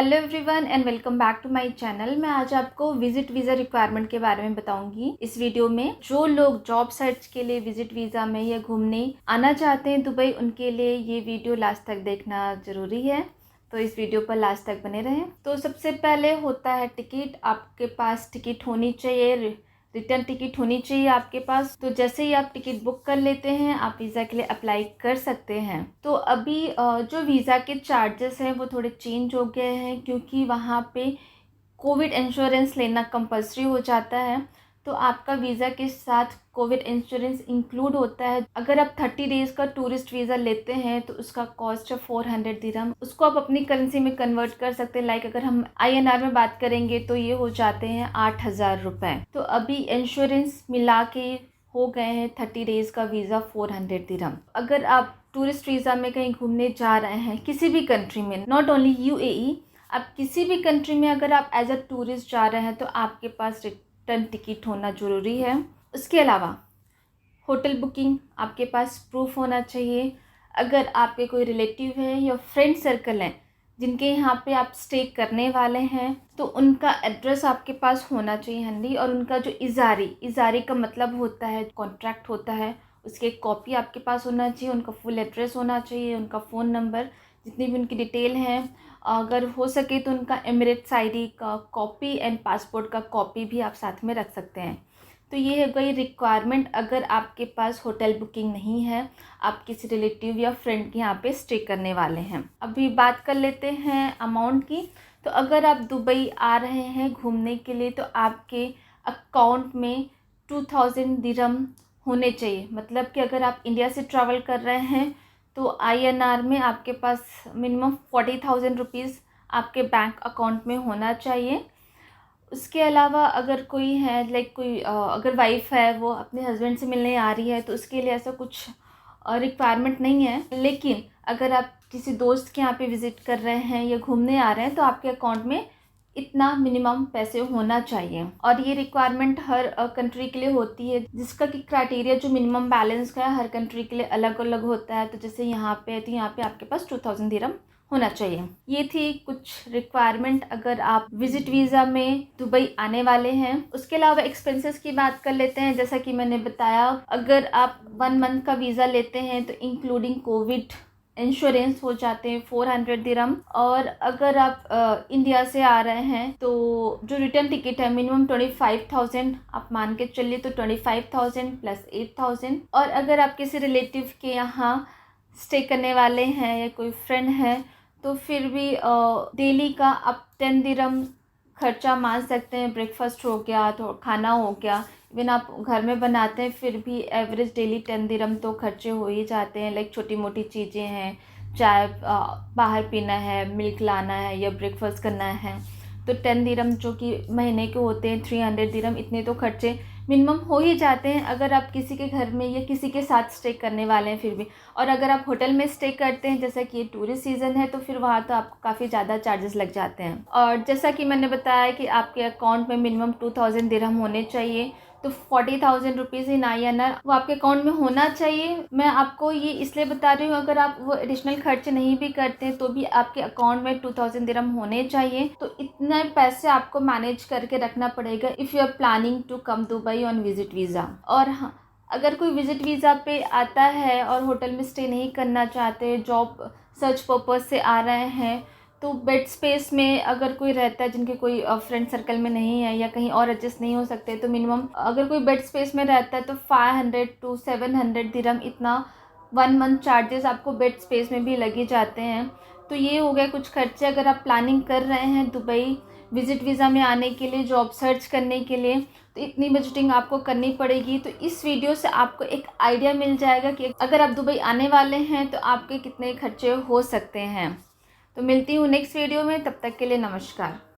Hello everyone and welcome back to my channel. मैं आज आपको विजिट वीज़ा रिक्वायरमेंट के बारे में बताऊंगी इस वीडियो में। जो लोग जॉब सर्च के लिए विजिट वीज़ा में या घूमने आना चाहते हैं दुबई, उनके लिए ये वीडियो लास्ट तक देखना ज़रूरी है, तो इस वीडियो पर लास्ट तक बने रहें। तो सबसे पहले होता है टिकट। आपके पास टिकट होनी चाहिए, रिटर्न टिकट होनी चाहिए आपके पास। तो जैसे ही आप टिकट बुक कर लेते हैं आप वीज़ा के लिए अप्लाई कर सकते हैं। तो अभी जो वीज़ा के चार्जेस हैं वो थोड़े चेंज हो गए हैं, क्योंकि वहाँ पे कोविड इंश्योरेंस लेना कंपलसरी हो जाता है। तो आपका वीज़ा के साथ कोविड इंश्योरेंस इंक्लूड होता है। अगर आप 30 डेज़ का टूरिस्ट वीज़ा लेते हैं तो उसका कॉस्ट है 400 दिरहम। उसको आप अपनी करेंसी में कन्वर्ट कर सकते हैं। लाइक अगर हम INR में बात करेंगे तो ये हो जाते हैं 8,000 रुपये। तो अभी इंश्योरेंस मिला के हो गए हैं 30 डेज़ का वीज़ा 400 दिरहम। अगर आप टूरिस्ट वीज़ा में कहीं घूमने जा रहे हैं किसी भी कंट्री में, नॉट ओनली UAE, आप किसी भी कंट्री में अगर आप एज अ टूरिस्ट जा रहे हैं तो आपके पास रिटर्न टिकट होना ज़रूरी है। उसके अलावा होटल बुकिंग आपके पास प्रूफ होना चाहिए। अगर आपके कोई रिलेटिव है या फ्रेंड सर्कल हैं जिनके यहाँ पे आप स्टे करने वाले हैं तो उनका एड्रेस आपके पास होना चाहिए हैंडी। और उनका जो इजारी का मतलब होता है कॉन्ट्रैक्ट होता है, उसकी एक कॉपी आपके पास होना चाहिए। उनका फुल एड्रेस होना चाहिए, उनका फ़ोन नंबर, जितनी भी उनकी डिटेल हैं। अगर हो सके तो उनका एमिरेट्स ID का कॉपी एंड पासपोर्ट का कॉपी भी आप साथ में रख सकते हैं। तो ये है गई रिक्वायरमेंट अगर आपके पास होटल बुकिंग नहीं है, आप किसी रिलेटिव या फ्रेंड के यहाँ पे स्टे करने वाले हैं। अभी बात कर लेते हैं अमाउंट की। तो अगर आप दुबई आ रहे हैं घूमने के लिए तो आपके अकाउंट में 2000 दिरहम होने चाहिए। मतलब कि अगर आप इंडिया से ट्रैवल कर रहे हैं तो INR में आपके पास मिनिमम 40,000 रुपीज़ आपके बैंक अकाउंट में होना चाहिए। उसके अलावा अगर कोई है लाइक कोई अगर वाइफ है वो अपने हस्बैंड से मिलने आ रही है तो उसके लिए ऐसा कुछ रिक्वायरमेंट नहीं है। लेकिन अगर आप किसी दोस्त के यहाँ पे विज़िट कर रहे हैं या घूमने आ रहे हैं तो आपके अकाउंट में इतना मिनिमम पैसे होना चाहिए। और ये रिक्वायरमेंट हर कंट्री के लिए होती है, जिसका कि क्राइटेरिया जो मिनिमम बैलेंस का है हर कंट्री के लिए अलग अलग होता है। तो जैसे यहाँ पे है तो यहाँ पे आपके पास 2000 दिरहम होना चाहिए। ये थी कुछ रिक्वायरमेंट अगर आप विजिट वीज़ा में दुबई आने वाले हैं। उसके अलावा एक्सपेंसेस की बात कर लेते हैं। जैसा कि मैंने बताया, अगर आप 1 मंथ का वीज़ा लेते हैं तो इंक्लूडिंग कोविड इंश्योरेंस हो जाते हैं 400 दिरहम। और अगर आप इंडिया से आ रहे हैं तो जो रिटर्न टिकट है मिनिमम 25,000 आप मान के चलिए, तो 25,000 प्लस 8,000। और अगर आप किसी रिलेटिव के यहाँ स्टे करने वाले हैं या कोई फ्रेंड है तो फिर भी डेली का आप 10 दिरहम खर्चा मान सकते हैं। ब्रेकफास्ट हो गया तो खाना हो गया, इवन आप घर में बनाते हैं फिर भी एवरेज डेली 10 दिरहम तो खर्चे हो ही जाते हैं। लाइक छोटी मोटी चीज़ें हैं, चाय बाहर पीना है, मिल्क लाना है या ब्रेकफास्ट करना है, तो 10 दिरहम जो कि महीने के होते हैं 300 दिरहम, इतने तो खर्चे मिनिमम हो ही जाते हैं अगर आप किसी के घर में या किसी के साथ स्टे करने वाले हैं फिर भी। और अगर आप होटल में स्टे करते हैं जैसा कि ये टूरिस्ट सीज़न है तो फिर वहाँ तो आपको काफ़ी ज़्यादा चार्जेस लग जाते हैं। और जैसा कि मैंने बताया कि आपके अकाउंट में मिनिमम 2000 दिरहम होने चाहिए, तो 40,000 रुपीज़ इन INR वो आपके अकाउंट में होना चाहिए। मैं आपको ये इसलिए बता रही हूँ, अगर आप वो एडिशनल खर्च नहीं भी करते हैं तो भी आपके अकाउंट में 2000 दिरहम होने चाहिए। तो इतने पैसे आपको मैनेज करके रखना पड़ेगा if you are planning to come Dubai on visit visa. और हाँ, अगर कोई विजिट वीज़ा पे आता है और होटल में स्टे नहीं करना चाहते, जॉब सर्च पर्पज़ से आ रहे हैं, तो बेड स्पेस में अगर कोई रहता है जिनके कोई फ्रेंड सर्कल में नहीं है या कहीं और एडजस्ट नहीं हो सकते, तो मिनिमम अगर कोई बेड स्पेस में रहता है तो 500 to 700 दिरहम इतना 1 मंथ चार्जेस आपको बेड स्पेस में भी लगे जाते हैं। तो ये हो गए कुछ खर्चे अगर आप प्लानिंग कर रहे हैं दुबई विजिट वीज़ा में आने के लिए, जॉब सर्च करने के लिए, तो इतनी बजटिंग आपको करनी पड़ेगी। तो इस वीडियो से आपको एक आइडिया मिल जाएगा कि अगर आप दुबई आने वाले हैं तो आपके कितने खर्चे हो सकते हैं। तो मिलती हूँ नेक्स्ट वीडियो में, तब तक के लिए नमस्कार।